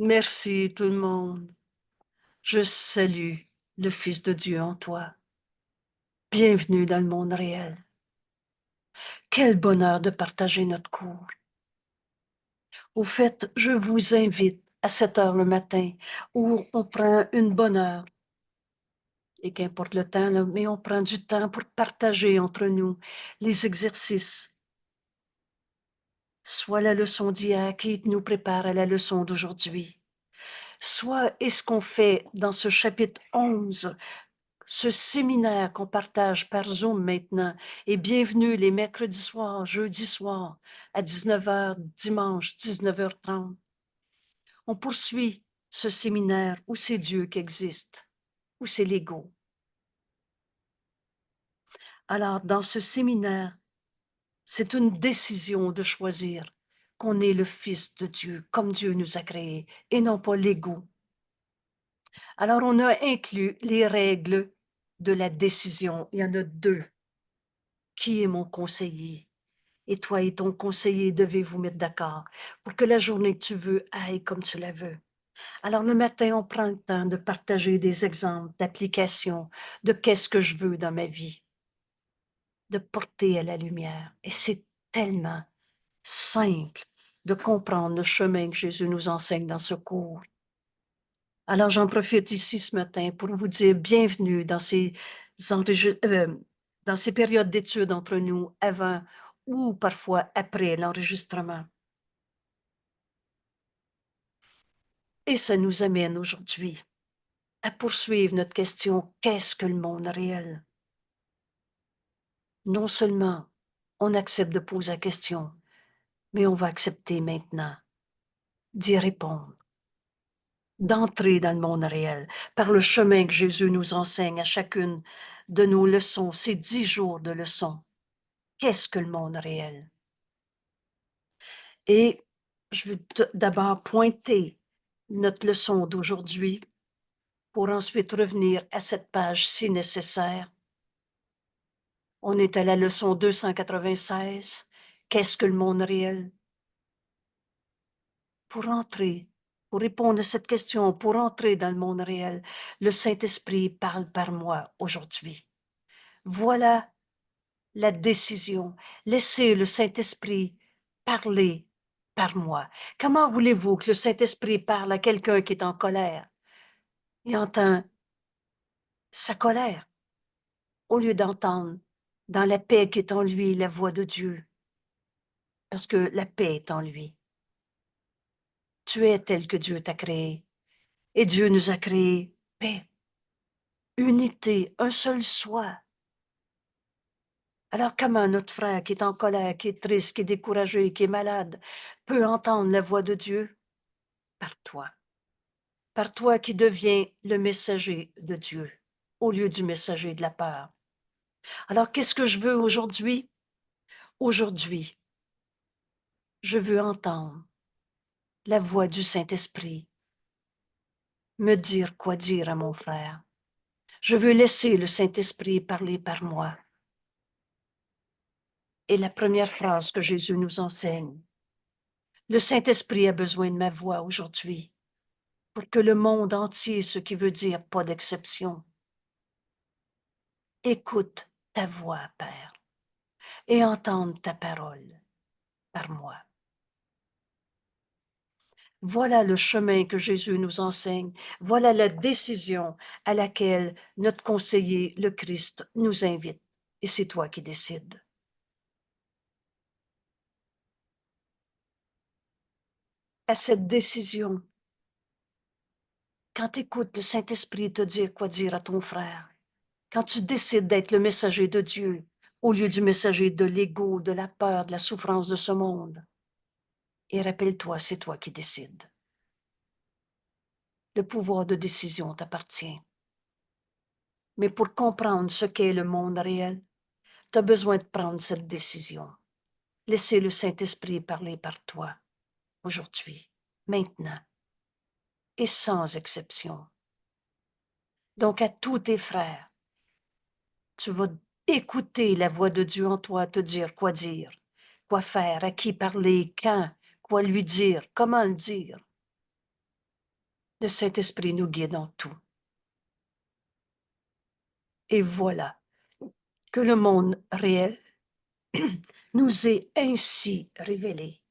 Merci tout le monde. Je salue le Fils de Dieu en toi. Bienvenue dans le monde réel. Quel bonheur de partager notre cours. Au fait, je vous invite à 7 heures le matin où on prend une bonne heure. Et qu'importe le temps, là, mais on prend du temps pour partager entre nous les exercices. Soit la leçon d'hier qui nous prépare à la leçon d'aujourd'hui. Soit est-ce qu'on fait dans ce chapitre 11 ce séminaire qu'on partage par Zoom maintenant est bienvenu les mercredis soirs, jeudi soir, à 19 heures, dimanche, 19h30. On poursuit ce séminaire où c'est Dieu qui existe, où c'est l'ego. Alors, dans ce séminaire, c'est une décision de choisir qu'on est le Fils de Dieu, comme Dieu nous a créés, et non pas l'ego. Alors, on a inclus les règles de la décision. Il y en a deux. Qui est mon conseiller? Et toi et ton conseiller devez vous mettre d'accord pour que la journée que tu veux aille comme tu la veux. Alors le matin, on prend le temps de partager des exemples d'applications de qu'est-ce que je veux dans ma vie, de porter à la lumière. Et c'est tellement simple de comprendre le chemin que Jésus nous enseigne dans ce cours. Alors j'en profite ici ce matin pour vous dire bienvenue dans dans ces périodes d'études entre nous avant ou parfois après l'enregistrement. Et ça nous amène aujourd'hui à poursuivre notre question, qu'est-ce que le monde réel? Non seulement on accepte de poser la question, mais on va accepter maintenant d'y répondre, d'entrer dans le monde réel par le chemin que Jésus nous enseigne à chacune de nos leçons, ces 10 jours de leçons. Qu'est-ce que le monde réel? Et je veux d'abord pointer notre leçon d'aujourd'hui pour ensuite revenir à cette page si nécessaire. On est à la leçon 296. Qu'est-ce que le monde réel? Pour entrer, pour répondre à cette question, pour entrer dans le monde réel, le Saint-Esprit parle par moi aujourd'hui. Voilà la décision. Laissez le Saint-Esprit parler par moi. Comment voulez-vous que le Saint-Esprit parle à quelqu'un qui est en colère? Il entend sa colère au lieu d'entendre dans la paix qui est en lui la voix de Dieu. Parce que la paix est en lui. Tu es tel que Dieu t'a créé. Et Dieu nous a créé paix, unité, un seul soi. Alors comment notre frère qui est en colère, qui est triste, qui est découragé, qui est malade, peut entendre la voix de Dieu? Par toi. Par toi qui deviens le messager de Dieu au lieu du messager de la peur. Alors qu'est-ce que je veux aujourd'hui? Aujourd'hui, je veux entendre la voix du Saint-Esprit me dire quoi dire à mon frère. Je veux laisser le Saint-Esprit parler par moi. Et la première phrase que Jésus nous enseigne, le Saint-Esprit a besoin de ma voix aujourd'hui pour que le monde entier, ce qui veut dire pas d'exception, écoute ta voix, Père, et entende ta parole par moi. Voilà le chemin que Jésus nous enseigne. Voilà la décision à laquelle notre conseiller, le Christ, nous invite. Et c'est toi qui décides. À cette décision, quand tu écoutes le Saint-Esprit te dire quoi dire à ton frère, quand tu décides d'être le messager de Dieu au lieu du messager de l'ego, de la peur, de la souffrance de ce monde, et rappelle-toi, c'est toi qui décides. Le pouvoir de décision t'appartient. Mais pour comprendre ce qu'est le monde réel, tu as besoin de prendre cette décision. Laissez le Saint-Esprit parler par toi, aujourd'hui, maintenant, et sans exception. Donc à tous tes frères, tu vas écouter la voix de Dieu en toi te dire, quoi faire, à qui parler, quand, quoi lui dire, comment le dire. Le Saint-Esprit nous guide en tout. Et voilà que le monde réel nous est ainsi révélé.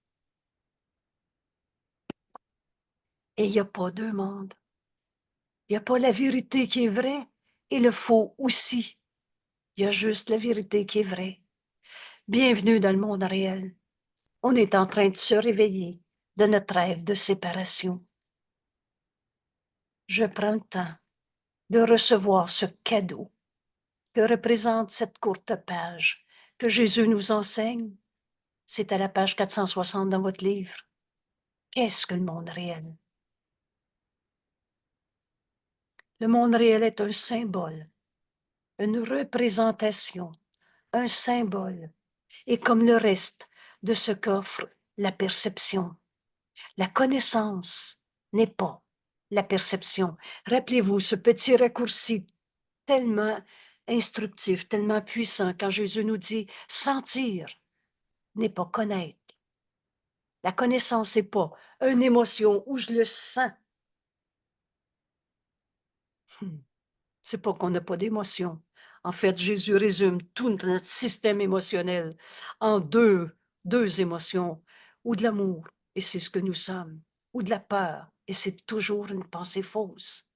Et il n'y a pas deux mondes. Il n'y a pas la vérité qui est vraie et le faux aussi. Il y a juste la vérité qui est vraie. Bienvenue dans le monde réel. On est en train de se réveiller de notre rêve de séparation. Je prends le temps de recevoir ce cadeau que représente cette courte page que Jésus nous enseigne. C'est à la page 460 dans votre livre. Qu'est-ce que le monde réel? Le monde réel est un symbole, une représentation, un symbole, et comme le reste de ce qu'offre la perception. La connaissance n'est pas la perception. Rappelez-vous ce petit raccourci tellement instructif, tellement puissant quand Jésus nous dit sentir n'est pas connaître. La connaissance n'est pas une émotion où je le sens. C'est pas qu'on n'a pas d'émotion. En fait, Jésus résume tout notre système émotionnel en deux émotions, ou de l'amour, et c'est ce que nous sommes, ou de la peur, et c'est toujours une pensée fausse.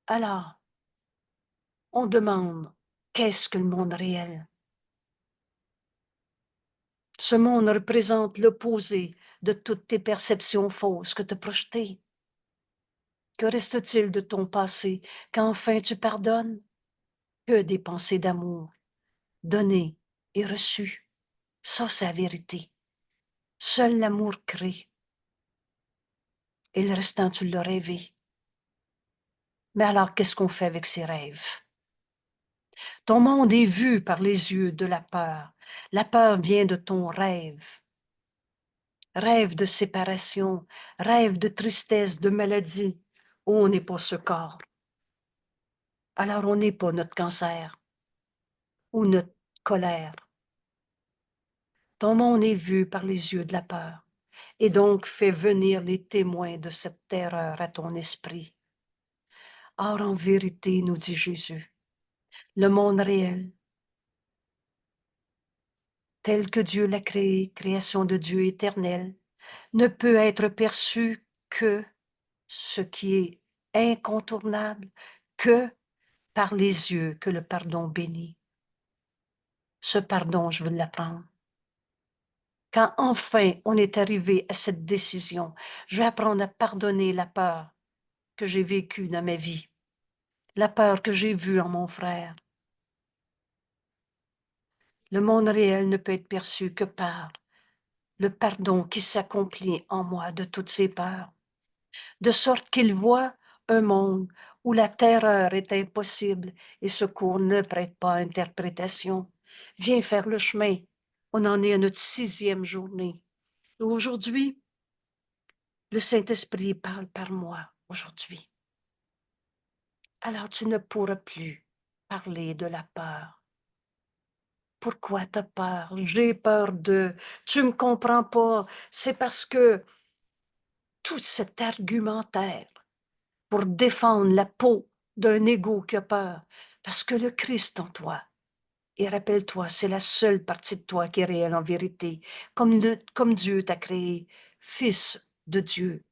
Alors, on demande, qu'est-ce que le monde réel? Ce monde représente l'opposé de toutes tes perceptions fausses que tu as projetées. Que reste-t-il de ton passé quand enfin tu pardonnes? Que des pensées d'amour, données et reçues. Ça, c'est la vérité. Seul l'amour crée. Et le restant, tu l'as rêvé. Mais alors, qu'est-ce qu'on fait avec ces rêves? Ton monde est vu par les yeux de la peur. La peur vient de ton rêve. Rêve de séparation, rêve de tristesse, de maladie. Oh, on n'est pas ce corps. Alors, on n'est pas notre cancer ou notre colère. Ton monde est vu par les yeux de la peur. Et donc fais venir les témoins de cette terreur à ton esprit. Or, en vérité, nous dit Jésus, le monde réel, tel que Dieu l'a créé, création de Dieu éternel, ne peut être perçu que ce qui est incontournable, que par les yeux que le pardon bénit. Ce pardon, je veux l'apprendre. Quand enfin on est arrivé à cette décision, je vais apprendre à pardonner la peur que j'ai vécue dans ma vie, la peur que j'ai vue en mon frère. Le monde réel ne peut être perçu que par le pardon qui s'accomplit en moi de toutes ces peurs, de sorte qu'il voit un monde où la terreur est impossible et ce cours ne prête pas à interprétation. Viens faire le chemin. On en est à notre 6e journée. Aujourd'hui, le Saint-Esprit parle par moi aujourd'hui. Alors tu ne pourras plus parler de la peur. Pourquoi t'as peur? J'ai peur de... Tu me comprends pas. C'est parce que tout cet argumentaire pour défendre la peau d'un égo qui a peur, parce que le Christ en toi, et rappelle-toi, c'est la seule partie de toi qui est réelle en vérité, comme Dieu t'a créé, fils de Dieu.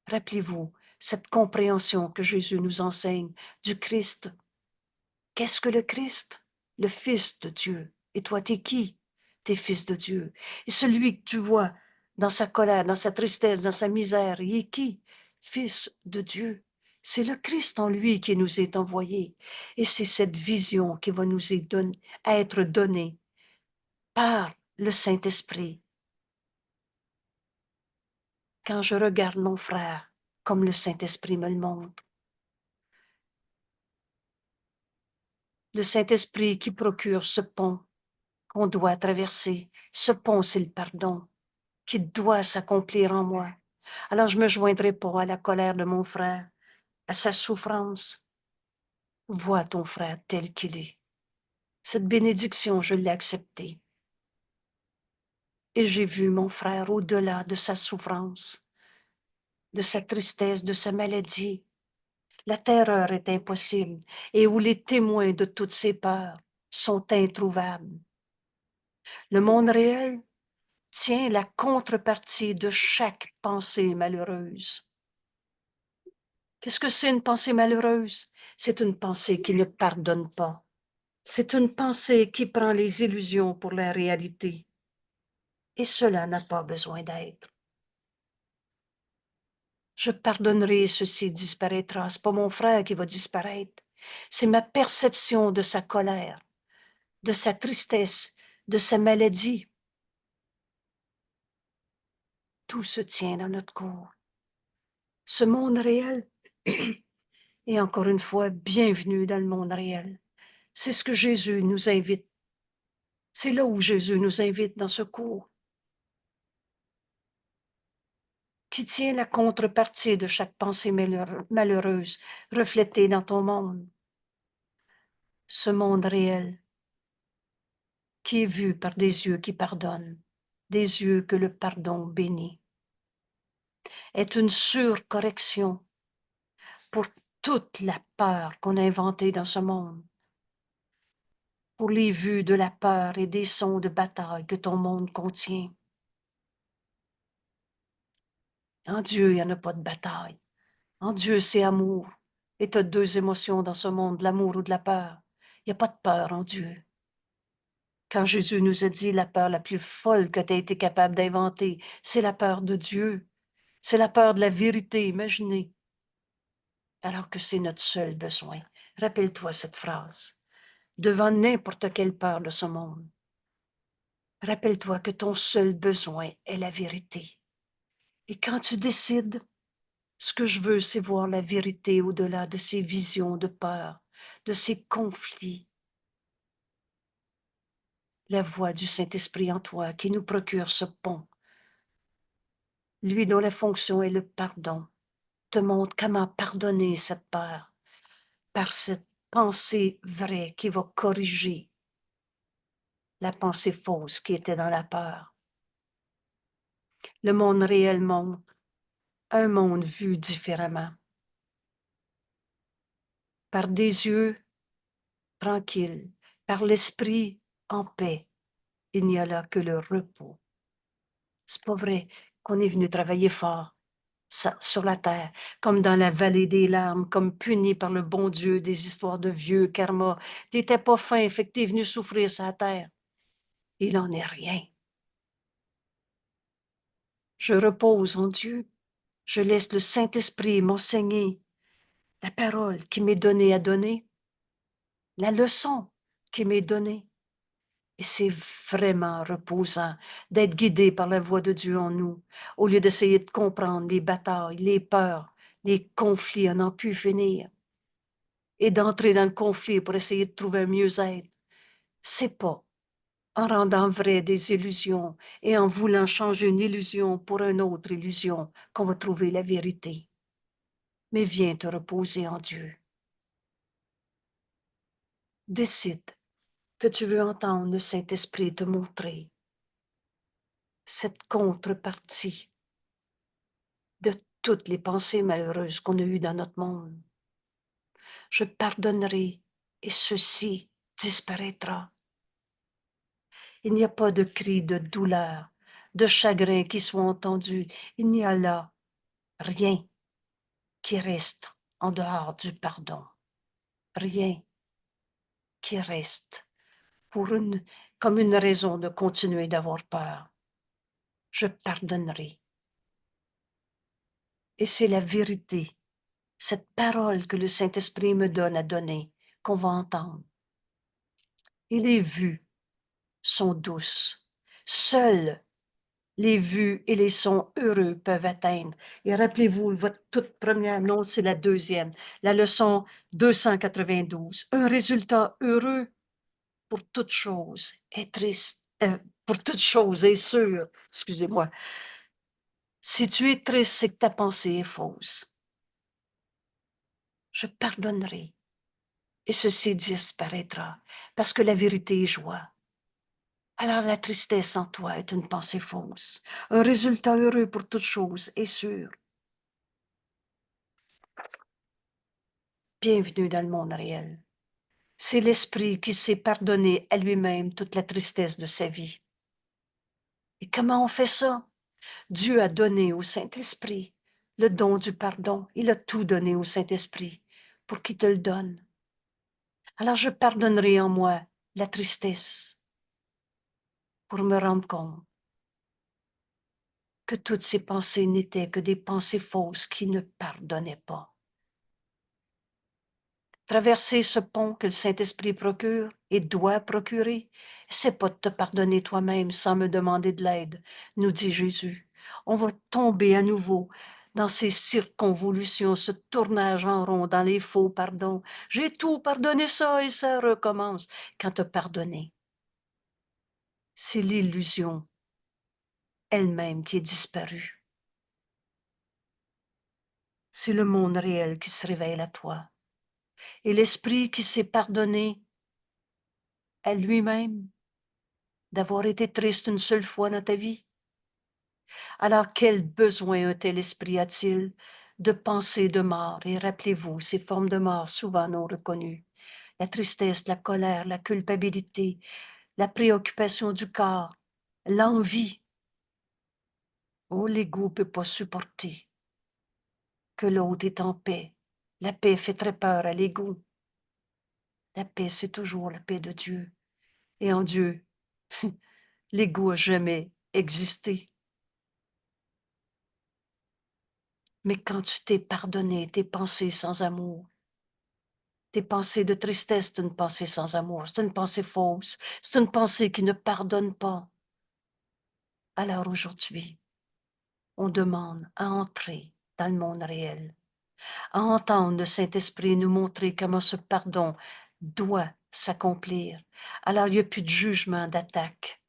Rappelez-vous cette compréhension que Jésus nous enseigne du Christ. Qu'est-ce que le Christ? Le Fils de Dieu. Et toi, t'es qui? T'es fils de Dieu. Et celui que tu vois dans sa colère, dans sa tristesse, dans sa misère, il est qui? Fils de Dieu. C'est le Christ en lui qui nous est envoyé. Et c'est cette vision qui va nous être donnée par le Saint-Esprit. Quand je regarde mon frère, comme le Saint-Esprit me le montre, le Saint-Esprit qui procure ce pont qu'on doit traverser, ce pont, c'est le pardon qui doit s'accomplir en moi. Alors je me joindrai pas à la colère de mon frère, à sa souffrance. Vois ton frère tel qu'il est. Cette bénédiction, je l'ai acceptée. Et j'ai vu mon frère au-delà de sa souffrance. de sa tristesse, de sa maladie. La terreur est impossible et où les témoins de toutes ces peurs sont introuvables. Le monde réel tient la contrepartie de chaque pensée malheureuse. Qu'est-ce que c'est une pensée malheureuse? C'est une pensée qui ne pardonne pas. C'est une pensée qui prend les illusions pour la réalité. Et cela n'a pas besoin d'être. Je pardonnerai, ceci disparaîtra. C'est pas mon frère qui va disparaître. C'est ma perception de sa colère, de sa tristesse, de sa maladie. Tout se tient dans notre corps. Ce monde réel est encore une fois bienvenue dans le monde réel. C'est ce que Jésus nous invite. C'est là où Jésus nous invite dans ce cours, qui tient la contrepartie de chaque pensée malheureuse reflétée dans ton monde. Ce monde réel qui est vu par des yeux qui pardonnent, des yeux que le pardon bénit, est une surcorrection pour toute la peur qu'on a inventée dans ce monde, pour les vues de la peur et des sons de bataille que ton monde contient. En Dieu, il n'y en a pas de bataille. En Dieu, c'est amour. Et tu as deux émotions dans ce monde, l'amour ou de la peur. Il n'y a pas de peur en Dieu. Quand Jésus nous a dit la peur la plus folle que tu as été capable d'inventer, c'est la peur de Dieu. C'est la peur de la vérité, imaginez. Alors que c'est notre seul besoin. Rappelle-toi cette phrase. Devant n'importe quelle peur de ce monde, rappelle-toi que ton seul besoin est la vérité. Et quand tu décides, ce que je veux, c'est voir la vérité au-delà de ces visions de peur, de ces conflits. La voix du Saint-Esprit en toi qui nous procure ce pont, lui dont la fonction est le pardon, te montre comment pardonner cette peur par cette pensée vraie qui va corriger la pensée fausse qui était dans la peur. Le monde réel montre un monde vu différemment, par des yeux tranquilles, par l'esprit en paix. Il n'y a là que le repos. C'est pas vrai qu'on est venu travailler fort sur la terre, comme dans la vallée des larmes, comme puni par le bon Dieu des histoires de vieux karma. T'étais pas fin, fait que t'es venu souffrir sur la terre. Il en est rien. Je repose en Dieu. Je laisse le Saint-Esprit m'enseigner la parole qui m'est donnée à donner, la leçon qui m'est donnée. Et c'est vraiment reposant d'être guidé par la voix de Dieu en nous, au lieu d'essayer de comprendre les batailles, les peurs, les conflits à n'en plus finir, et d'entrer dans le conflit pour essayer de trouver un mieux-être. C'est pas en rendant vrai des illusions et en voulant changer une illusion pour une autre illusion qu'on va trouver la vérité. Mais viens te reposer en Dieu. Décide que tu veux entendre le Saint-Esprit te montrer cette contrepartie de toutes les pensées malheureuses qu'on a eues dans notre monde. Je pardonnerai et ceci disparaîtra. Il n'y a pas de cri de douleur, de chagrin qui soit entendu. Il n'y a là rien qui reste en dehors du pardon. Rien qui reste comme une raison de continuer d'avoir peur. Je pardonnerai. Et c'est la vérité, cette parole que le Saint-Esprit me donne à donner, qu'on va entendre. Et les vues sont douces. Seuls les vues et les sons heureux peuvent atteindre. Et rappelez-vous, votre toute première, non, c'est la deuxième, la leçon 292. Un résultat heureux pour toute chose est triste, pour toute chose est sûr. Excusez-moi. Si tu es triste, c'est que ta pensée est fausse. Je pardonnerai et ceci disparaîtra parce que la vérité est joie. Alors la tristesse en toi est une pensée fausse. Un résultat heureux pour toute chose est sûr. Bienvenue dans le monde réel. C'est l'esprit qui s'est pardonné à lui-même toute la tristesse de sa vie. Et comment on fait ça? Dieu a donné au Saint-Esprit le don du pardon. Il a tout donné au Saint-Esprit pour qu'il te le donne. Alors je pardonnerai en moi la tristesse pour me rendre compte que toutes ces pensées n'étaient que des pensées fausses qui ne pardonnaient pas. Traverser ce pont que le Saint-Esprit procure et doit procurer, c'est pas de te pardonner toi-même sans me demander de l'aide, nous dit Jésus. On va tomber à nouveau dans ces circonvolutions, ce tournage en rond, dans les faux pardons. J'ai tout pardonné ça et ça recommence. Quand te pardonner, c'est l'illusion elle-même qui est disparue. C'est le monde réel qui se révèle à toi. Et l'esprit qui s'est pardonné à lui-même d'avoir été triste une seule fois dans ta vie. Alors quel besoin un tel esprit a-t-il de penser de mort? Et rappelez-vous, ces formes de mort souvent non reconnues. La tristesse, la colère, la culpabilité, la préoccupation du corps, l'envie. Oh, l'ego ne peut pas supporter que l'autre est en paix. La paix fait très peur à l'ego. La paix, c'est toujours la paix de Dieu. Et en Dieu, l'ego n'a jamais existé. Mais quand tu t'es pardonné tes pensées sans amour, tes pensées de tristesse, c'est une pensée sans amour, c'est une pensée fausse, c'est une pensée qui ne pardonne pas. Alors aujourd'hui, on demande à entrer dans le monde réel, à entendre le Saint-Esprit nous montrer comment ce pardon doit s'accomplir. Alors il n'y a plus de jugement, d'attaque.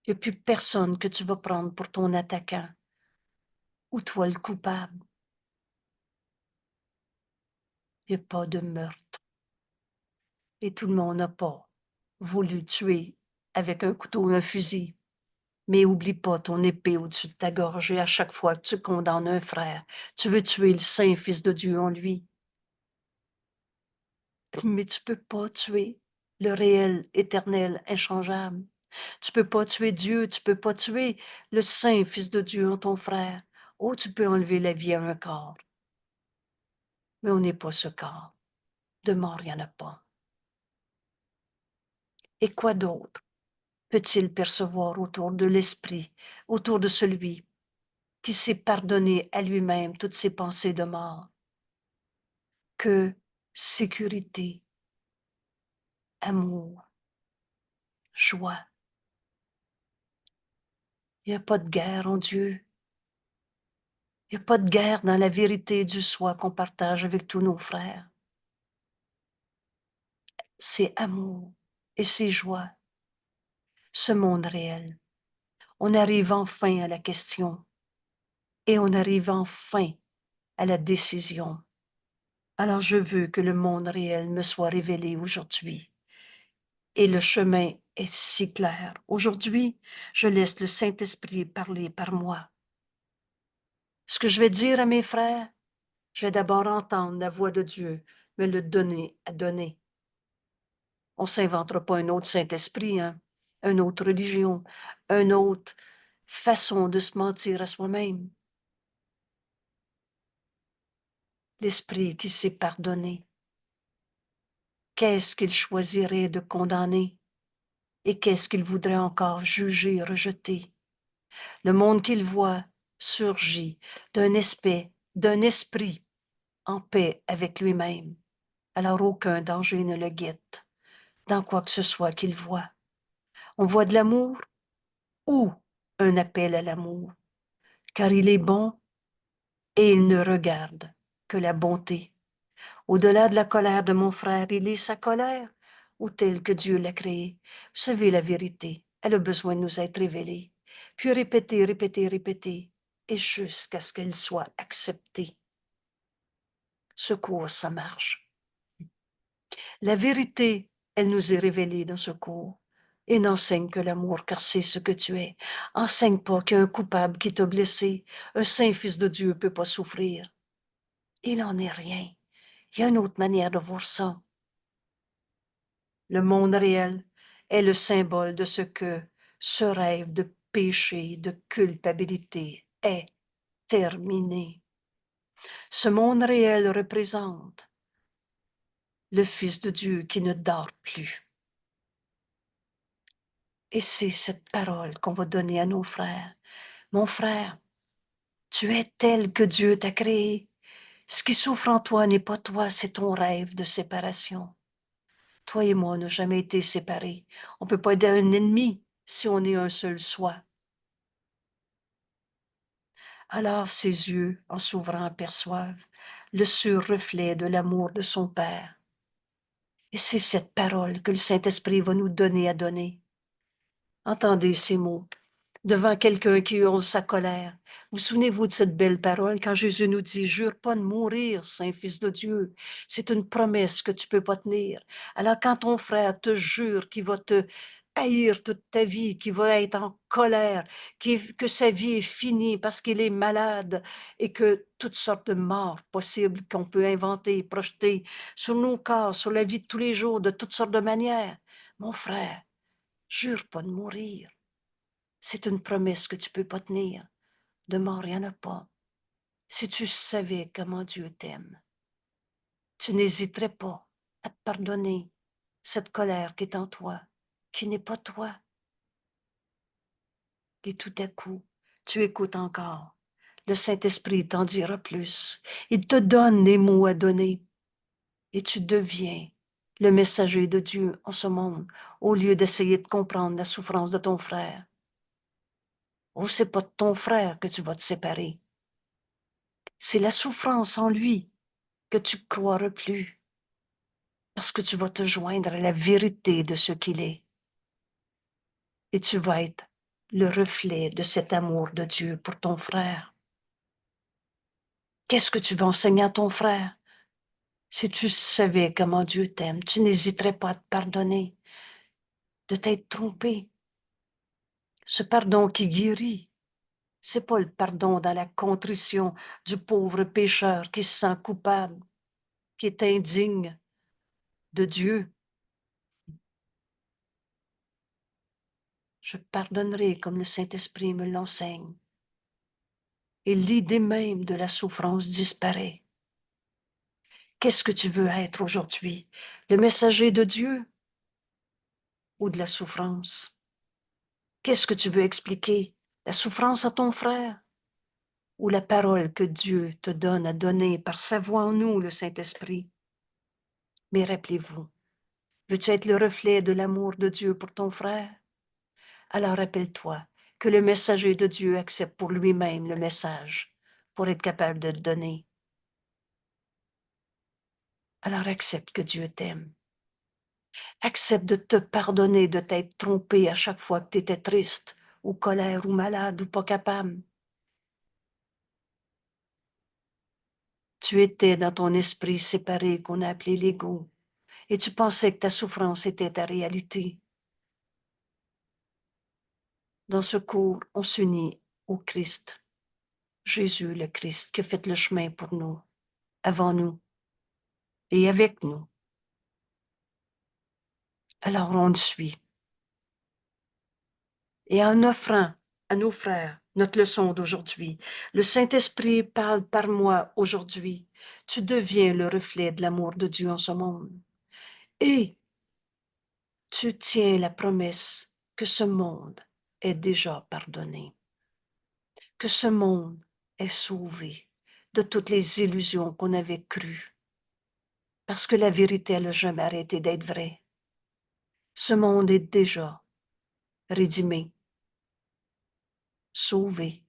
Il n'y a plus personne que tu vas prendre pour ton attaquant ou toi le coupable. Il n'y a pas de meurtre. Et tout le monde n'a pas voulu tuer avec un couteau ou un fusil. Mais oublie pas ton épée au-dessus de ta gorge et à chaque fois que tu condamnes un frère, tu veux tuer le Saint Fils de Dieu en lui. Mais tu peux pas tuer le réel, éternel, inchangeable. Tu peux pas tuer Dieu, tu peux pas tuer le Saint Fils de Dieu en ton frère. Oh, tu peux enlever la vie à un corps. Mais on n'est pas ce corps. De mort, il n'y en a pas. Et quoi d'autre peut-il percevoir autour de l'esprit, autour de celui qui s'est pardonné à lui-même toutes ses pensées de mort, que sécurité, amour, joie. Il n'y a pas de guerre en Dieu. Il n'y a pas de guerre dans la vérité du soi qu'on partage avec tous nos frères. C'est amour et c'est joie. Ce monde réel. On arrive enfin à la question et on arrive enfin à la décision. Alors je veux que le monde réel me soit révélé aujourd'hui. Et le chemin est si clair. Aujourd'hui, je laisse le Saint-Esprit parler par moi. Ce que je vais dire à mes frères, je vais d'abord entendre la voix de Dieu, me le donner à donner. On ne s'inventera pas un autre Saint-Esprit, hein? Une autre religion, une autre façon de se mentir à soi-même. L'Esprit qui s'est pardonné, qu'est-ce qu'il choisirait de condamner et qu'est-ce qu'il voudrait encore juger, rejeter? Le monde qu'il voit surgit d'un esprit en paix avec lui-même. Alors aucun danger ne le guette dans quoi que ce soit qu'il voit. On voit de l'amour ou un appel à l'amour, car il est bon et il ne regarde que la bonté. Au-delà de la colère de mon frère, il est sa colère, ou telle que Dieu l'a créée. Vous savez la vérité, elle a besoin de nous être révélée, puis répéter, répéter, répéter, et jusqu'à ce qu'elle soit acceptée. Ce cours, ça marche. La vérité, elle nous est révélée dans ce cours. Et n'enseigne que l'amour, car c'est ce que tu es. Enseigne pas qu'il y a un coupable qui t'a blessé. Un saint fils de Dieu ne peut pas souffrir. Il n'en est rien. Il y a une autre manière de voir ça. Le monde réel est le symbole de ce que ce rêve de péché, de culpabilité est terminé. Ce monde réel représente le Fils de Dieu qui ne dort plus. Et c'est cette parole qu'on va donner à nos frères. Mon frère, tu es tel que Dieu t'a créé. Ce qui souffre en toi n'est pas toi, c'est ton rêve de séparation. Toi et moi, on n'a jamais été séparés. On ne peut pas être un ennemi si on est un seul soi. Alors ses yeux, en s'ouvrant, aperçoivent le sûr reflet de l'amour de son Père. Et c'est cette parole que le Saint-Esprit va nous donner à donner. Entendez ces mots devant quelqu'un qui ose sa colère. Vous souvenez-vous de cette belle parole quand Jésus nous dit « Jure pas de mourir, Saint-Fils de Dieu ». C'est une promesse que tu peux pas tenir. Alors quand ton frère te jure qu'il va te haïr toute ta vie, qu'il va être en colère, que sa vie est finie parce qu'il est malade et que toutes sortes de morts possibles qu'on peut inventer, projeter sur nos corps, sur la vie de tous les jours, de toutes sortes de manières. Mon frère, jure pas de mourir. C'est une promesse que tu peux pas tenir. De mort, il n'y en a pas. Si tu savais comment Dieu t'aime, tu n'hésiterais pas à te pardonner cette colère qui est en toi, qui n'est pas toi. Et tout à coup, tu écoutes encore. Le Saint-Esprit t'en dira plus. Il te donne les mots à donner et tu deviens le messager de Dieu en ce monde au lieu d'essayer de comprendre la souffrance de ton frère. Oh, c'est pas de ton frère que tu vas te séparer. C'est la souffrance en lui que tu ne croiras plus, parce que tu vas te joindre à la vérité de ce qu'il est. Et tu vas être le reflet de cet amour de Dieu pour ton frère. Qu'est-ce que tu vas enseigner à ton frère? Si tu savais comment Dieu t'aime, tu n'hésiterais pas à te pardonner de t'être trompé. Ce pardon qui guérit, c'est pas le pardon dans la contrition du pauvre pécheur qui se sent coupable, qui est indigne de Dieu. Je pardonnerai comme le Saint-Esprit me l'enseigne. Et l'idée même de la souffrance disparaît. Qu'est-ce que tu veux être aujourd'hui? Le messager de Dieu ou de la souffrance? Qu'est-ce que tu veux expliquer? La souffrance à ton frère ou la parole que Dieu te donne à donner par sa voix en nous, le Saint-Esprit? Mais rappelez-vous, veux-tu être le reflet de l'amour de Dieu pour ton frère? Alors rappelle-toi que le messager de Dieu accepte pour lui-même le message pour être capable de le donner. Alors accepte que Dieu t'aime. Accepte de te pardonner de t'être trompé à chaque fois que tu étais triste, ou colère, ou malade, ou pas capable. Tu étais dans ton esprit séparé qu'on a appelé l'ego, et tu pensais que ta souffrance était ta réalité. Dans ce cours, on s'unit au Christ, Jésus le Christ, qui a fait le chemin pour nous, avant nous et avec nous. Alors on le suit. Et en offrant à nos frères notre leçon d'aujourd'hui, le Saint-Esprit parle par moi aujourd'hui. Tu deviens le reflet de l'amour de Dieu en ce monde. Et tu tiens la promesse que ce monde est déjà pardonné, que ce monde est sauvé de toutes les illusions qu'on avait crues, parce que la vérité n'a jamais arrêté d'être vraie. Ce monde est déjà rédimé, sauvé.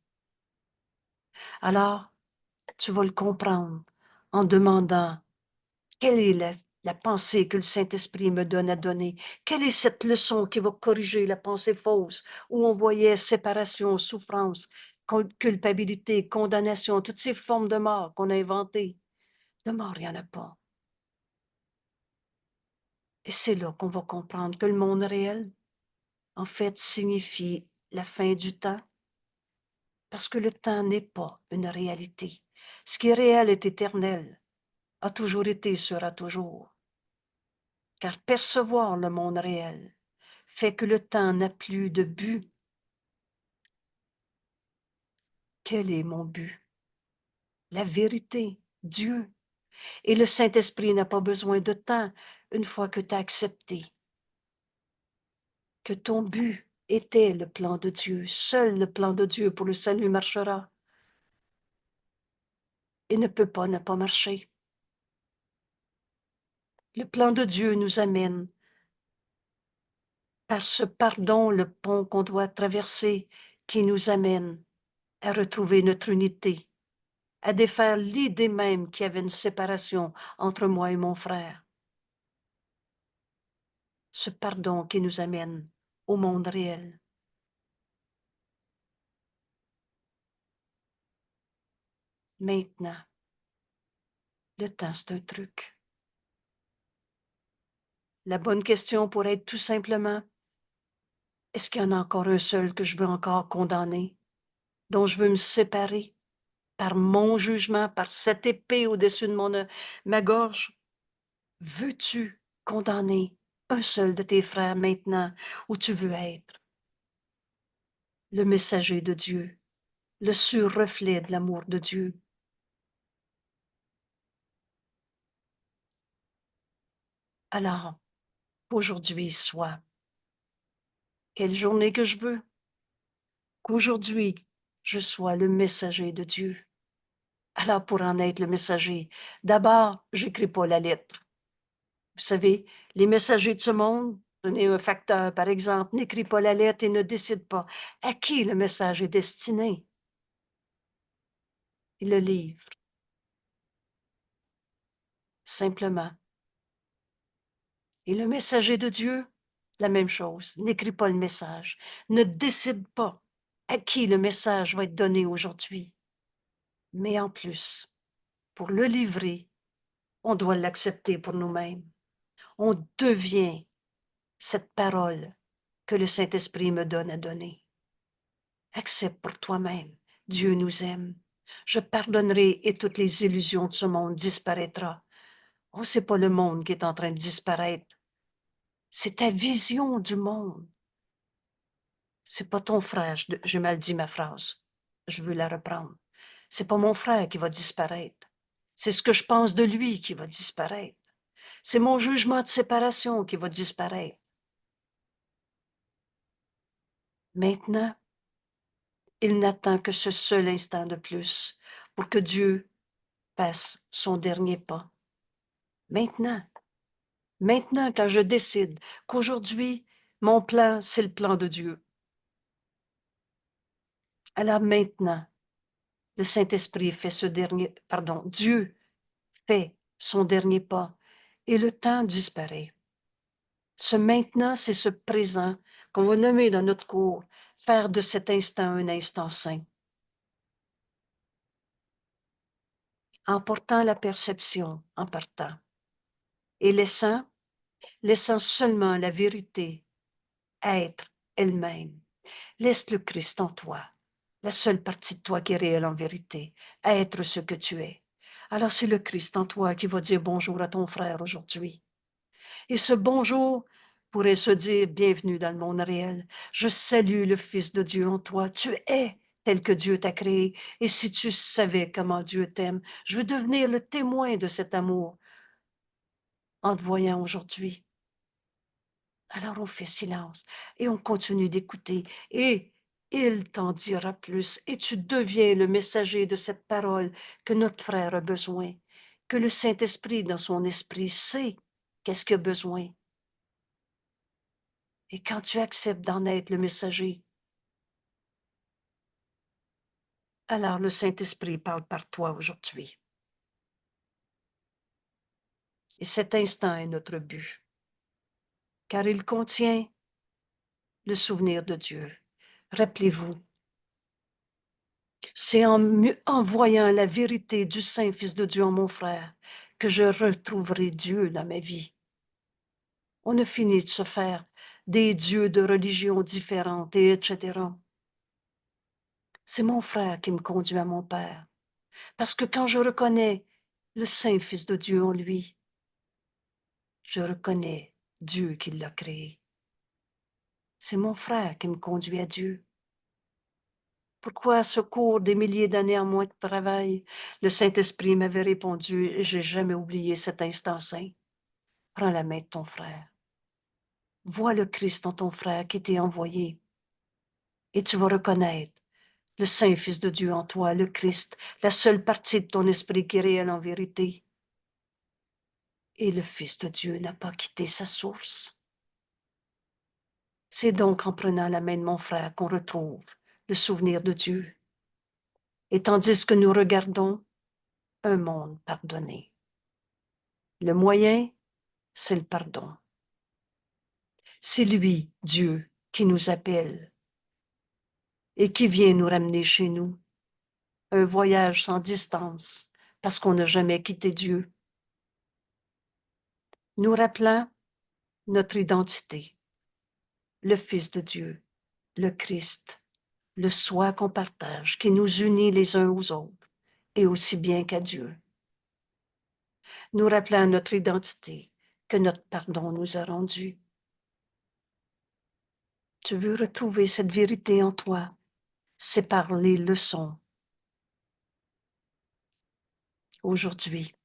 Alors, tu vas le comprendre en demandant quelle est la pensée que le Saint-Esprit me donne à donner. Quelle est cette leçon qui va corriger la pensée fausse où on voyait séparation, souffrance, culpabilité, condamnation, toutes ces formes de mort qu'on a inventées. De mort, il n'y en a pas. Et c'est là qu'on va comprendre que le monde réel, en fait, signifie la fin du temps, parce que le temps n'est pas une réalité. Ce qui est réel est éternel. a toujours été, sera toujours. Car percevoir le monde réel fait que le temps n'a plus de but. Quel est mon but? La vérité, Dieu. Et le Saint-Esprit n'a pas besoin de temps une fois que tu as accepté que ton but était le plan de Dieu. Seul le plan de Dieu pour le salut marchera et ne peut pas ne pas marcher. Le plan de Dieu nous amène par ce pardon, le pont qu'on doit traverser, qui nous amène à retrouver notre unité, à défaire l'idée même qu'il y avait une séparation entre moi et mon frère. Ce pardon qui nous amène au monde réel. Maintenant, le temps, c'est un truc. La bonne question pourrait être tout simplement, est-ce qu'il y en a encore un seul que je veux encore condamner, dont je veux me séparer par mon jugement, par cette épée au-dessus de ma gorge? Veux-tu condamner un seul de tes frères maintenant où tu veux être? Le messager de Dieu, le sur-reflet de l'amour de Dieu. Alors, aujourd'hui soit, quelle journée que je veux, qu'aujourd'hui je sois le messager de Dieu. Alors, pour en être le messager, d'abord, j'écris pas la lettre. Vous savez, les messagers de ce monde, prenez un facteur, par exemple, n'écrit pas la lettre et ne décide pas à qui le message est destiné. Il le livre. Simplement. Et le messager de Dieu, la même chose, n'écrit pas le message, ne décide pas à qui le message va être donné aujourd'hui. Mais en plus, pour le livrer, on doit l'accepter pour nous-mêmes. On devient cette parole que le Saint-Esprit me donne à donner. Accepte pour toi-même. Dieu nous aime. Je pardonnerai et toutes les illusions de ce monde disparaîtront. Oh, c'est pas le monde qui est en train de disparaître. C'est ta vision du monde. C'est pas ton frère. J'ai mal dit ma phrase. Je veux la reprendre. C'est pas mon frère qui va disparaître. C'est ce que je pense de lui qui va disparaître. C'est mon jugement de séparation qui va disparaître. Maintenant, il n'attend que ce seul instant de plus pour que Dieu fasse son dernier pas. Maintenant, quand je décide qu'aujourd'hui, mon plan, c'est le plan de Dieu. Alors maintenant, le Saint-Esprit fait Dieu fait son dernier pas et le temps disparaît. Ce maintenant, c'est ce présent qu'on va nommer dans notre cours, faire de cet instant un instant saint. En portant la perception, en partant, et laissant seulement la vérité être elle-même. Laisse le Christ en toi, la seule partie de toi qui est réelle en vérité, être ce que tu es. Alors c'est le Christ en toi qui va dire bonjour à ton frère aujourd'hui. Et ce bonjour pourrait se dire bienvenue dans le monde réel. Je salue le Fils de Dieu en toi. Tu es tel que Dieu t'a créé. Et si tu savais comment Dieu t'aime, je veux devenir le témoin de cet amour en te voyant aujourd'hui. Alors on fait silence et on continue d'écouter et il t'en dira plus et tu deviens le messager de cette parole que notre frère a besoin, que le Saint-Esprit dans son esprit sait qu'est-ce qu'il a besoin. Et quand tu acceptes d'en être le messager, alors le Saint-Esprit parle par toi aujourd'hui. Et cet instant est notre but, car il contient le souvenir de Dieu. Rappelez-vous, c'est en voyant la vérité du Saint-Fils de Dieu en mon frère que je retrouverai Dieu dans ma vie. On a fini de se faire des dieux de religions différentes, et etc. C'est mon frère qui me conduit à mon Père. Parce que quand je reconnais le Saint Fils de Dieu en lui. Je reconnais Dieu qui l'a créé. C'est mon frère qui me conduit à Dieu. Pourquoi, à ce cours des milliers d'années en moins de travail, le Saint-Esprit m'avait répondu, et j'ai jamais oublié cet instant saint. Prends la main de ton frère. Vois le Christ en ton frère qui t'est envoyé. Et tu vas reconnaître le Saint Fils de Dieu en toi, le Christ, la seule partie de ton esprit qui est réelle en vérité. Et le Fils de Dieu n'a pas quitté sa source. C'est donc en prenant la main de mon frère qu'on retrouve le souvenir de Dieu. Et tandis que nous regardons un monde pardonné. Le moyen, c'est le pardon. C'est lui, Dieu, qui nous appelle et qui vient nous ramener chez nous. Un voyage sans distance, parce qu'on n'a jamais quitté Dieu. Nous rappelant notre identité, le Fils de Dieu, le Christ, le soi qu'on partage, qui nous unit les uns aux autres, et aussi bien qu'à Dieu. Nous rappelant notre identité, que notre pardon nous a rendu. Tu veux retrouver cette vérité en toi, c'est par les leçons. Aujourd'hui,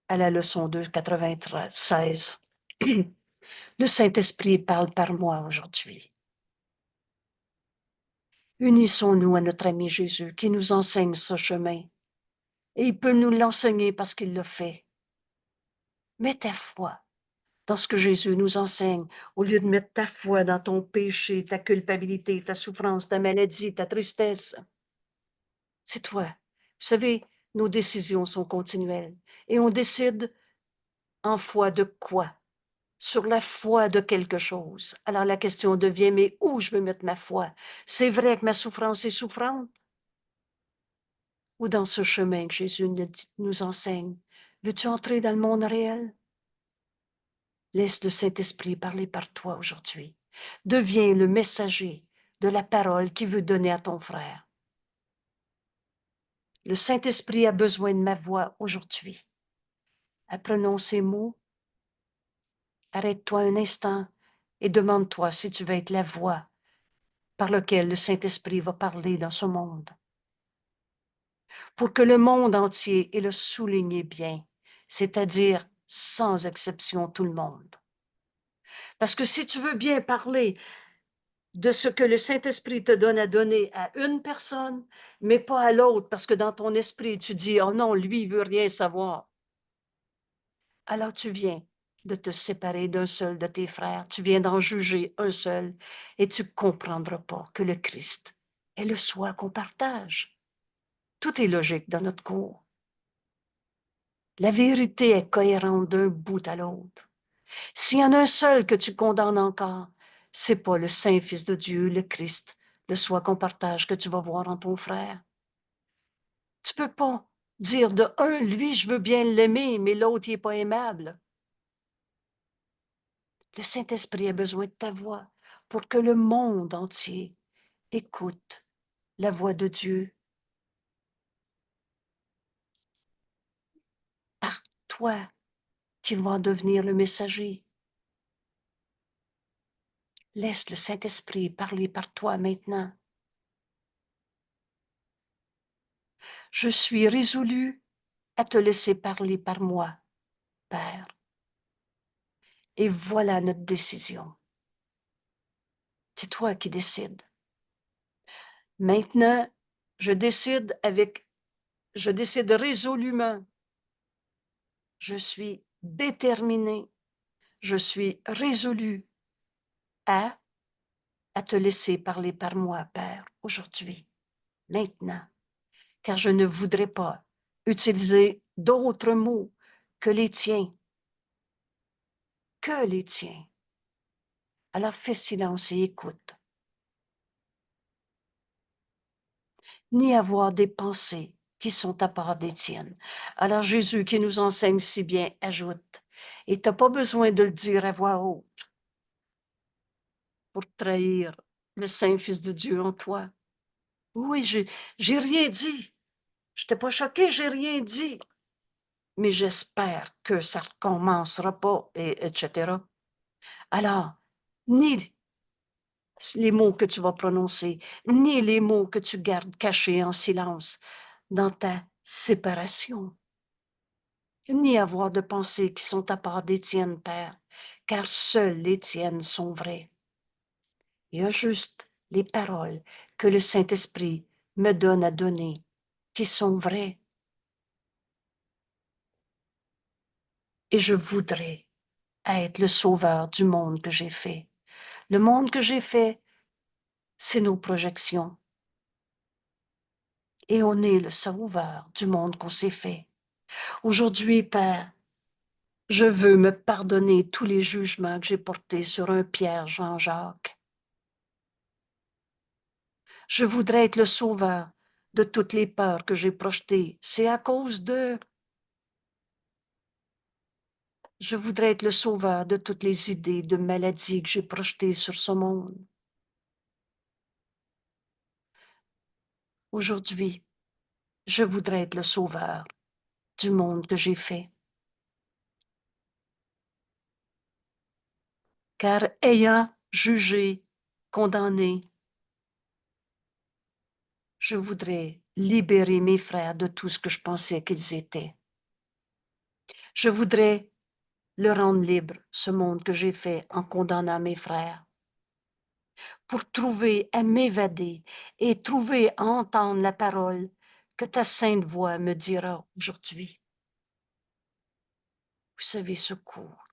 à la leçon de 96, le Saint-Esprit parle par moi aujourd'hui. Unissons-nous à notre ami Jésus qui nous enseigne ce chemin. Et il peut nous l'enseigner parce qu'il l'a fait. Mets ta foi dans ce que Jésus nous enseigne, au lieu de mettre ta foi dans ton péché, ta culpabilité, ta souffrance, ta maladie, ta tristesse. C'est toi. Vous savez, nos décisions sont continuelles et on décide en foi de quoi? Sur la foi de quelque chose. Alors la question devient, mais où je veux mettre ma foi? C'est vrai que ma souffrance est souffrante? Ou dans ce chemin que Jésus nous enseigne, veux-tu entrer dans le monde réel? Laisse le Saint-Esprit parler par toi aujourd'hui. Deviens le messager de la parole qu'il veut donner à ton frère. Le Saint-Esprit a besoin de ma voix aujourd'hui. Apprenons ces mots. Arrête-toi un instant et demande-toi si tu veux être la voix par laquelle le Saint-Esprit va parler dans ce monde. Pour que le monde entier, et le souligne bien, c'est-à-dire sans exception tout le monde. Parce que si tu veux bien parler de ce que le Saint-Esprit te donne à donner à une personne, mais pas à l'autre, parce que dans ton esprit, tu dis, oh non, lui, il veut rien savoir. Alors tu viens de te séparer d'un seul de tes frères, tu viens d'en juger un seul, et tu ne comprendras pas que le Christ est le soi qu'on partage. Tout est logique dans notre cours. La vérité est cohérente d'un bout à l'autre. S'il y en a un seul que tu condamnes encore, c'est pas le Saint-Fils de Dieu, le Christ, le soi qu'on partage que tu vas voir en ton frère. Tu peux pas dire de un, lui, je veux bien l'aimer, mais l'autre, il n'est pas aimable. Le Saint-Esprit a besoin de ta voix pour que le monde entier écoute la voix de Dieu par toi qui vas devenir le messager. Laisse le Saint-Esprit parler par toi maintenant. Je suis résolu à te laisser parler par moi, Père. Et voilà notre décision. C'est toi qui décides. Maintenant, je décide résolument. Je suis déterminée. Je suis résolue à te laisser parler par moi, Père, aujourd'hui, maintenant, car je ne voudrais pas utiliser d'autres mots que les tiens, que les tiens. Alors fais silence et écoute. Ni avoir des pensées qui sont à part des tiennes. Alors Jésus qui nous enseigne si bien ajoute, et tu n'as pas besoin de le dire à voix haute pour trahir le Saint-Fils de Dieu en toi. Oui, j'ai rien dit. Je n'étais pas choquée, j'ai rien dit. mais j'espère que ça ne recommencera pas, etc. Alors, ni les mots que tu vas prononcer, ni les mots que tu gardes cachés en silence dans ta séparation, ni avoir de pensées qui sont à part des tiennes, Père, car seules les tiennes sont vraies. Il y a juste les paroles que le Saint-Esprit me donne à donner, qui sont vraies. Et je voudrais être le sauveur du monde que j'ai fait. Le monde que j'ai fait, c'est nos projections. Et on est le sauveur du monde qu'on s'est fait. Aujourd'hui, Père, je veux me pardonner tous les jugements que j'ai portés sur un Pierre, Jean-Jacques. Je voudrais être le sauveur de toutes les peurs que j'ai projetées. C'est à cause de... Je voudrais être le sauveur de toutes les idées de maladie que j'ai projetées sur ce monde. Aujourd'hui, je voudrais être le sauveur du monde que j'ai fait. Car ayant jugé, condamné, je voudrais libérer mes frères de tout ce que je pensais qu'ils étaient. Je voudrais le rendre libre, ce monde que j'ai fait en condamnant mes frères, pour trouver à m'évader et trouver à entendre la parole que ta sainte voix me dira aujourd'hui. Vous savez, ce cours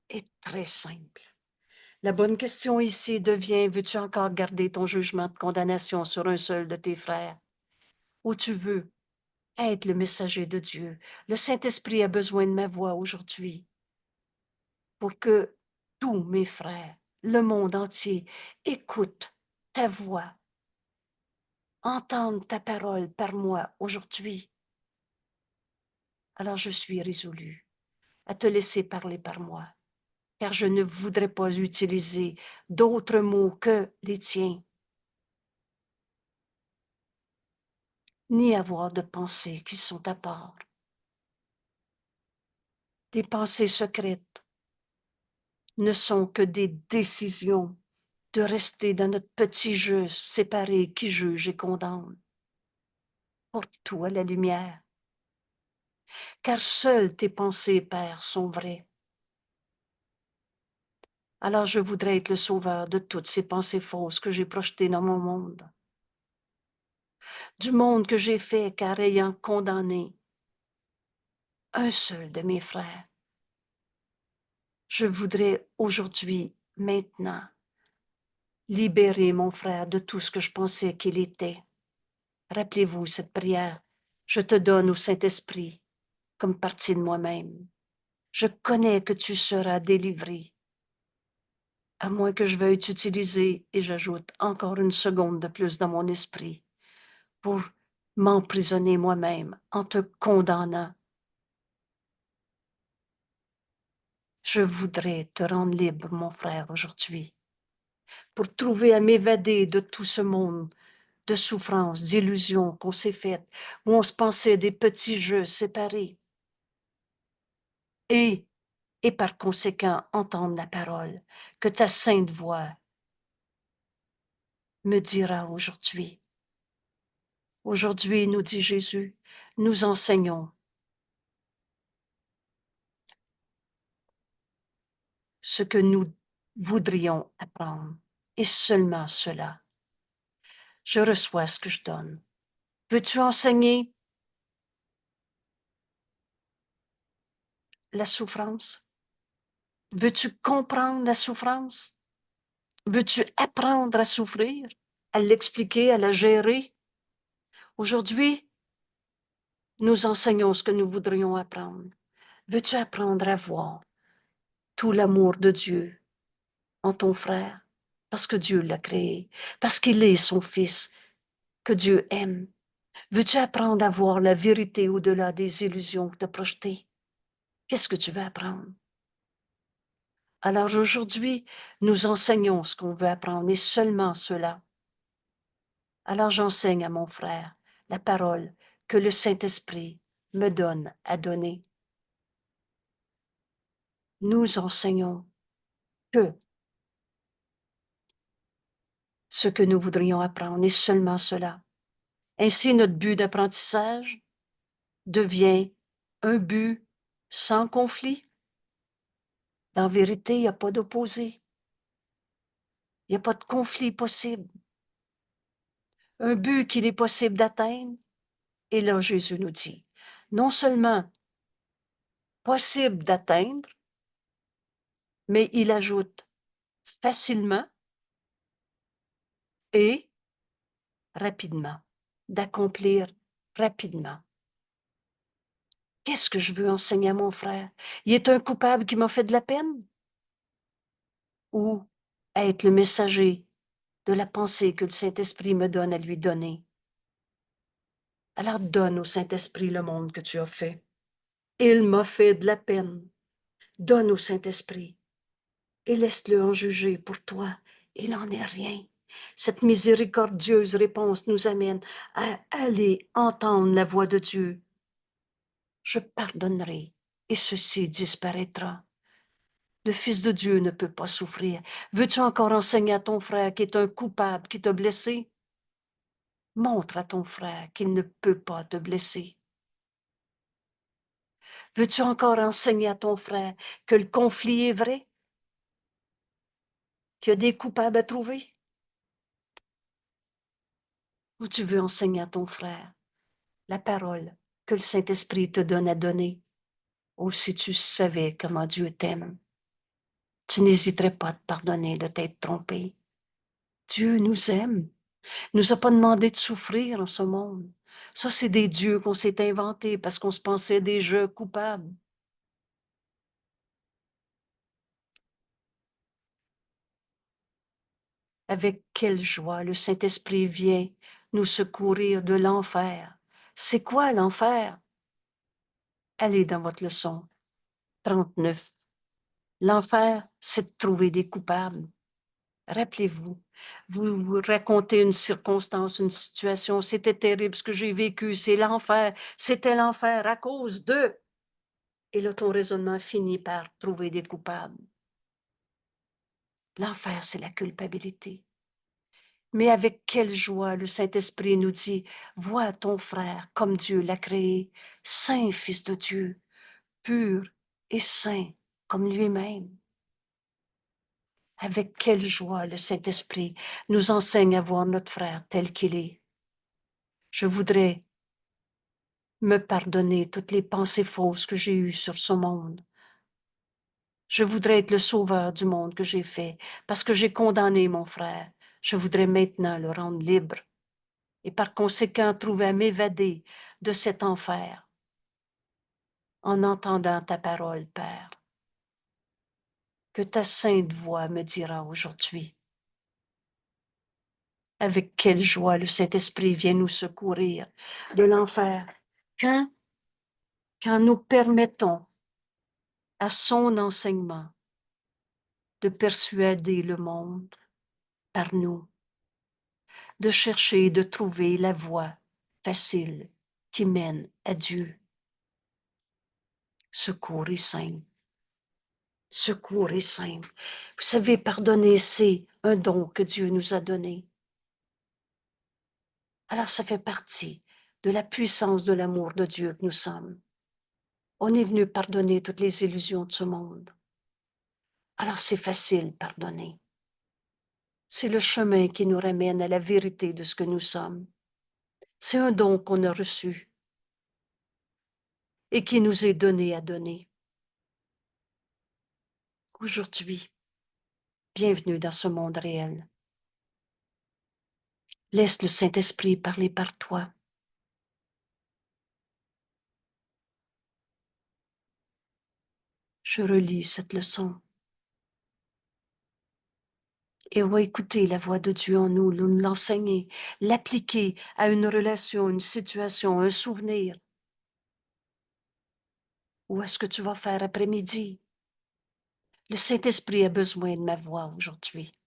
est très simple. La bonne question ici devient, veux-tu encore garder ton jugement de condamnation sur un seul de tes frères? Ou tu veux être le messager de Dieu? Le Saint-Esprit a besoin de ma voix aujourd'hui pour que tous mes frères, le monde entier, écoutent ta voix, entendent ta parole par moi aujourd'hui. Alors je suis résolue à te laisser parler par moi, car je ne voudrais pas utiliser d'autres mots que les tiens, ni avoir de pensées qui sont à part. Des pensées secrètes ne sont que des décisions de rester dans notre petit jeu séparé qui juge et condamne. Porte tout à la lumière, car seules tes pensées, Père, sont vraies. Alors je voudrais être le sauveur de toutes ces pensées fausses que j'ai projetées dans mon monde, du monde que j'ai fait car ayant condamné un seul de mes frères. Je voudrais aujourd'hui, maintenant, libérer mon frère de tout ce que je pensais qu'il était. Rappelez-vous cette prière. Je te donne au Saint-Esprit comme partie de moi-même. Je connais que tu seras délivré, à moins que je veuille t'utiliser et j'ajoute encore une seconde de plus dans mon esprit pour m'emprisonner moi-même en te condamnant. Je voudrais te rendre libre, mon frère, aujourd'hui, pour trouver à m'évader de tout ce monde de souffrances, d'illusions qu'on s'est faites, où on se pensait des petits jeux séparés. Et par conséquent entendre la parole que ta sainte voix me dira aujourd'hui. Aujourd'hui, nous dit Jésus, nous enseignons ce que nous voudrions apprendre, et seulement cela. Je reçois ce que je donne. Veux-tu enseigner la souffrance? Veux-tu comprendre la souffrance? Veux-tu apprendre à souffrir, à l'expliquer, à la gérer? Aujourd'hui, nous enseignons ce que nous voudrions apprendre. Veux-tu apprendre à voir tout l'amour de Dieu en ton frère? Parce que Dieu l'a créé, parce qu'il est son fils, que Dieu aime. Veux-tu apprendre à voir la vérité au-delà des illusions que tu as projetées? Qu'est-ce que tu veux apprendre? Alors aujourd'hui, nous enseignons ce qu'on veut apprendre et seulement cela. Alors j'enseigne à mon frère la parole que le Saint-Esprit me donne à donner. nous enseignons que ce que nous voudrions apprendre, et seulement cela. Ainsi, notre but d'apprentissage devient un but sans conflit. En vérité, il n'y a pas d'opposé. Il n'y a pas de conflit possible. Un but qu'il est possible d'atteindre. Et là, Jésus nous dit, non seulement possible d'atteindre, mais il ajoute facilement et rapidement, d'accomplir rapidement. Qu'est-ce que je veux enseigner à mon frère? Il est un coupable qui m'a fait de la peine? Ou être le messager de la pensée que le Saint-Esprit me donne à lui donner? Alors donne au Saint-Esprit le monde que tu as fait. Il m'a fait de la peine. Donne au Saint-Esprit et laisse-le en juger pour toi. Il n'en est rien. Cette miséricordieuse réponse nous amène à aller entendre la voix de Dieu. Je pardonnerai et ceci disparaîtra. Le Fils de Dieu ne peut pas souffrir. Veux-tu encore enseigner à ton frère qui est un coupable, qui t'a blessé? Montre à ton frère qu'il ne peut pas te blesser. Veux-tu encore enseigner à ton frère que le conflit est vrai? Qu'il y a des coupables à trouver? Ou tu veux enseigner à ton frère la parole que le Saint-Esprit te donne à donner? Ou si tu savais comment Dieu t'aime, tu n'hésiterais pas à te pardonner de t'être trompé. Dieu nous aime. Il nous a pas demandé de souffrir en ce monde. Ça, c'est des dieux qu'on s'est inventés parce qu'on se pensait déjà coupables. Avec quelle joie le Saint-Esprit vient nous secourir de l'enfer. C'est quoi l'enfer? Allez dans votre leçon 39. L'enfer, c'est de trouver des coupables. Rappelez-vous, vous racontez une circonstance, une situation, c'était terrible ce que j'ai vécu, c'est l'enfer, c'était l'enfer à cause de... Et là, ton raisonnement finit par trouver des coupables. L'enfer, c'est la culpabilité. Mais avec quelle joie le Saint-Esprit nous dit, vois ton frère comme Dieu l'a créé, saint Fils de Dieu, pur et saint comme lui-même. Avec quelle joie le Saint-Esprit nous enseigne à voir notre frère tel qu'il est. Je voudrais me pardonner toutes les pensées fausses que j'ai eues sur ce monde. Je voudrais être le sauveur du monde que j'ai fait parce que j'ai condamné mon frère. Je voudrais maintenant le rendre libre et par conséquent trouver à m'évader de cet enfer en entendant ta parole, Père. Que ta sainte voix me dira aujourd'hui. Avec quelle joie le Saint-Esprit vient nous secourir de l'enfer. Quand nous permettons à son enseignement de persuader le monde par nous, de chercher et de trouver la voie facile qui mène à Dieu. Secours est simple. Secours est simple. Vous savez, pardonner, c'est un don que Dieu nous a donné. Alors, ça fait partie de la puissance de l'amour de Dieu que nous sommes. On est venu pardonner toutes les illusions de ce monde. Alors, c'est facile, pardonner. C'est le chemin qui nous ramène à la vérité de ce que nous sommes. C'est un don qu'on a reçu et qui nous est donné à donner. Aujourd'hui, bienvenue dans ce monde réel. Laisse le Saint-Esprit parler par toi. Je relis cette leçon. Et on va écouter la voix de Dieu en nous, nous l'enseigner, l'appliquer à une relation, une situation, un souvenir. Où est-ce que tu vas faire après-midi? Le Saint-Esprit a besoin de ma voix aujourd'hui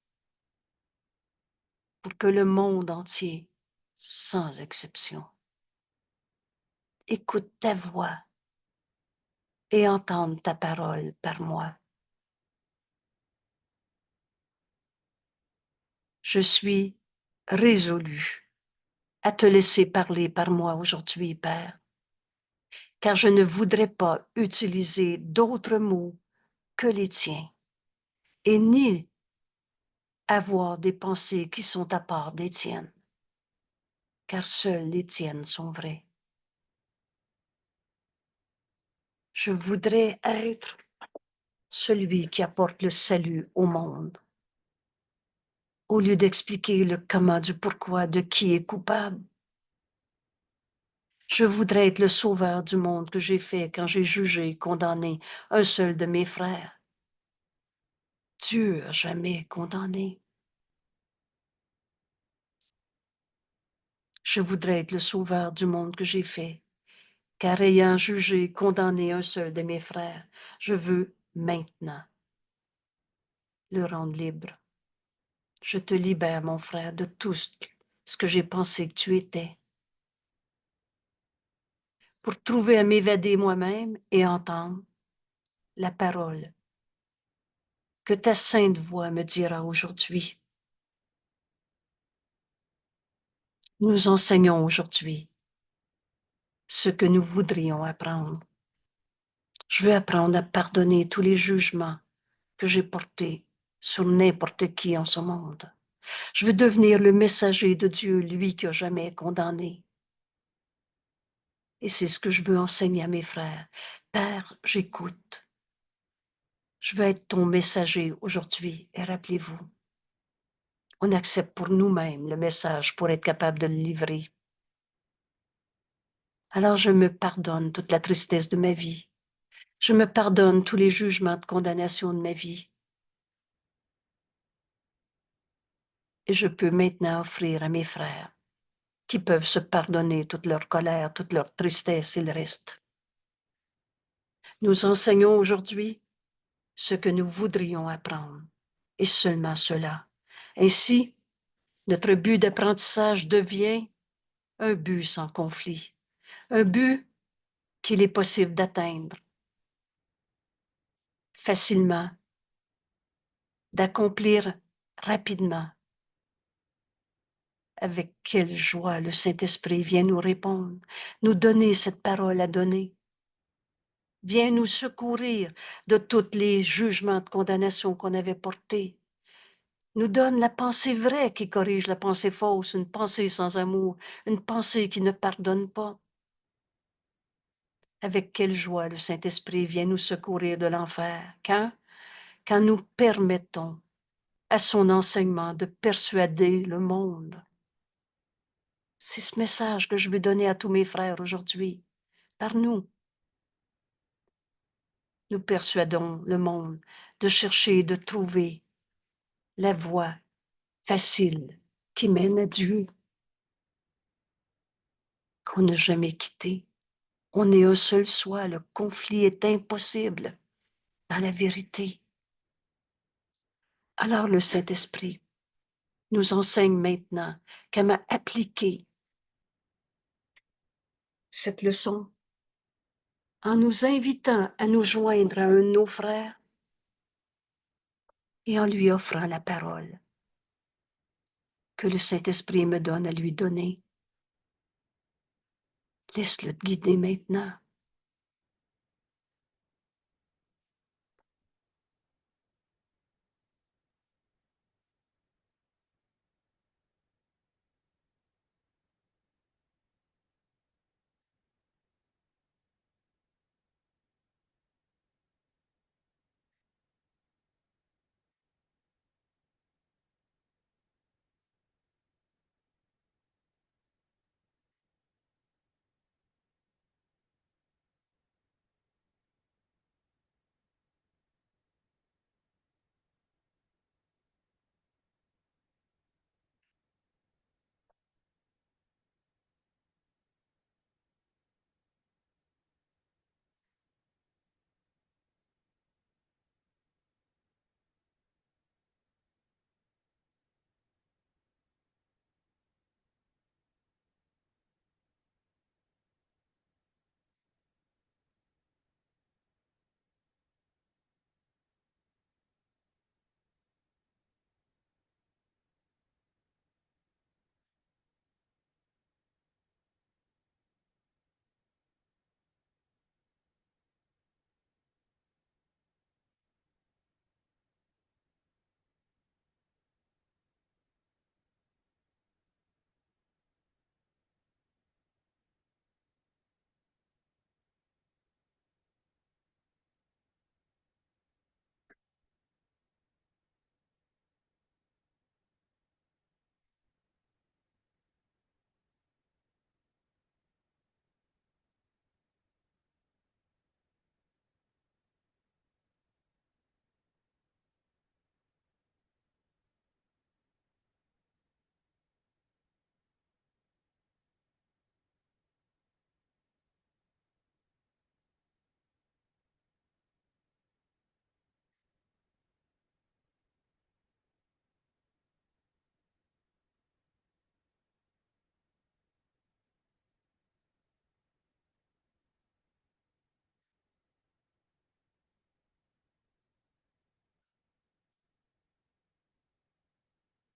pour que le monde entier, sans exception, écoute ta voix et entende ta parole par moi. Je suis résolu à te laisser parler par moi aujourd'hui, Père, car je ne voudrais pas utiliser d'autres mots que les tiens et ni avoir des pensées qui sont à part des tiennes, car seules les tiennes sont vraies. Je voudrais être celui qui apporte le salut au monde, au lieu d'expliquer le comment du pourquoi de qui est coupable. Je voudrais être le sauveur du monde que j'ai fait quand j'ai jugé et condamné un seul de mes frères. Dieu a jamais condamné. Je voudrais être le sauveur du monde que j'ai fait, car ayant jugé et condamné un seul de mes frères, je veux maintenant le rendre libre. Je te libère, mon frère, de tout ce que j'ai pensé que tu étais, pour trouver à m'évader moi-même et entendre la parole que ta sainte voix me dira aujourd'hui. Nous enseignons aujourd'hui ce que nous voudrions apprendre. Je veux apprendre à pardonner tous les jugements que j'ai portés sur n'importe qui en ce monde. Je veux devenir le messager de Dieu, lui qui n'a jamais condamné. Et c'est ce que je veux enseigner à mes frères. Père, j'écoute. Je veux être ton messager aujourd'hui. Et rappelez-vous, on accepte pour nous-mêmes le message pour être capable de le livrer. Alors je me pardonne toute la tristesse de ma vie. Je me pardonne tous les jugements de condamnation de ma vie. Et je peux maintenant offrir à mes frères qui peuvent se pardonner toute leur colère, toute leur tristesse et le reste. Nous enseignons aujourd'hui ce que nous voudrions apprendre, et seulement cela. Ainsi, notre but d'apprentissage devient un but sans conflit, un but qu'il est possible d'atteindre facilement, d'accomplir rapidement. Avec quelle joie le Saint-Esprit vient nous répondre, nous donner cette parole à donner. Viens nous secourir de tous les jugements de condamnation qu'on avait portés. Nous donne la pensée vraie qui corrige la pensée fausse, une pensée sans amour, une pensée qui ne pardonne pas. Avec quelle joie le Saint-Esprit vient nous secourir de l'enfer. Quand nous permettons à son enseignement de persuader le monde. C'est ce message que je veux donner à tous mes frères aujourd'hui. Par nous, nous persuadons le monde de chercher et de trouver la voie facile qui mène à Dieu, qu'on n'a jamais quitté. On est un seul soi, le conflit est impossible dans la vérité. Alors le Saint-Esprit nous enseigne maintenant comment appliquer cette leçon en nous invitant à nous joindre à un de nos frères et en lui offrant la parole que le Saint-Esprit me donne à lui donner. Laisse-le te guider maintenant.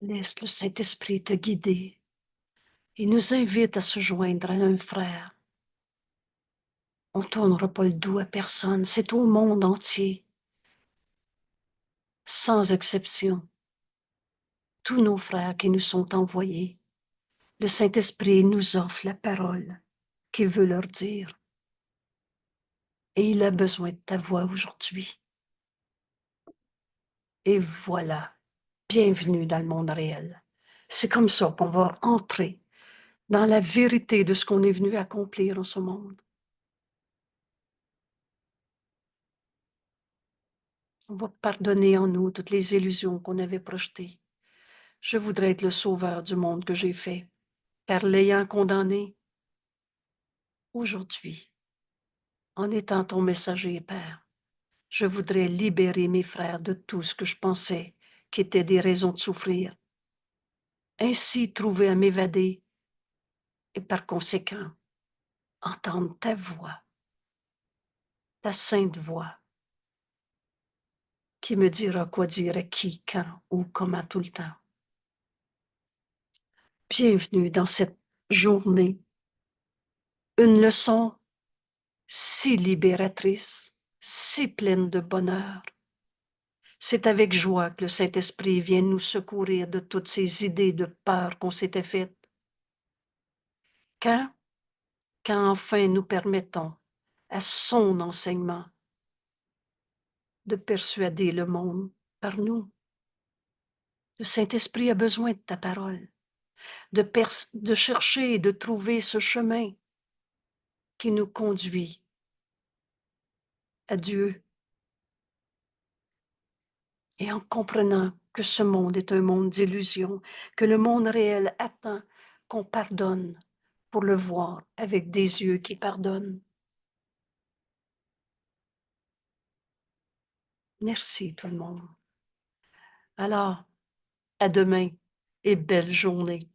Laisse le Saint-Esprit te guider. Il nous invite à se joindre à un frère. On ne tournera pas le dos à personne, c'est au monde entier, sans exception. Tous nos frères qui nous sont envoyés, le Saint-Esprit nous offre la parole qu'il veut leur dire. Et il a besoin de ta voix aujourd'hui. Et voilà, bienvenue dans le monde réel. C'est comme ça qu'on va entrer dans la vérité de ce qu'on est venu accomplir en ce monde. On va pardonner en nous toutes les illusions qu'on avait projetées. Je voudrais être le sauveur du monde que j'ai fait, car l'ayant condamné, aujourd'hui, en étant ton messager, Père, je voudrais libérer mes frères de tout ce que je pensais qui était des raisons de souffrir, ainsi trouver à m'évader et par conséquent entendre ta voix, ta sainte voix, qui me dira quoi dire à qui, quand, où, comment tout le temps. Bienvenue dans cette journée, une leçon si libératrice, si pleine de bonheur. C'est avec joie que le Saint-Esprit vient nous secourir de toutes ces idées de peur qu'on s'était faites. Quand enfin nous permettons à son enseignement de persuader le monde par nous. Le Saint-Esprit a besoin de ta parole, de chercher et de trouver ce chemin qui nous conduit à Dieu. Et en comprenant que ce monde est un monde d'illusions, que le monde réel attend qu'on pardonne pour le voir avec des yeux qui pardonnent. Merci tout le monde. Alors, à demain et belle journée.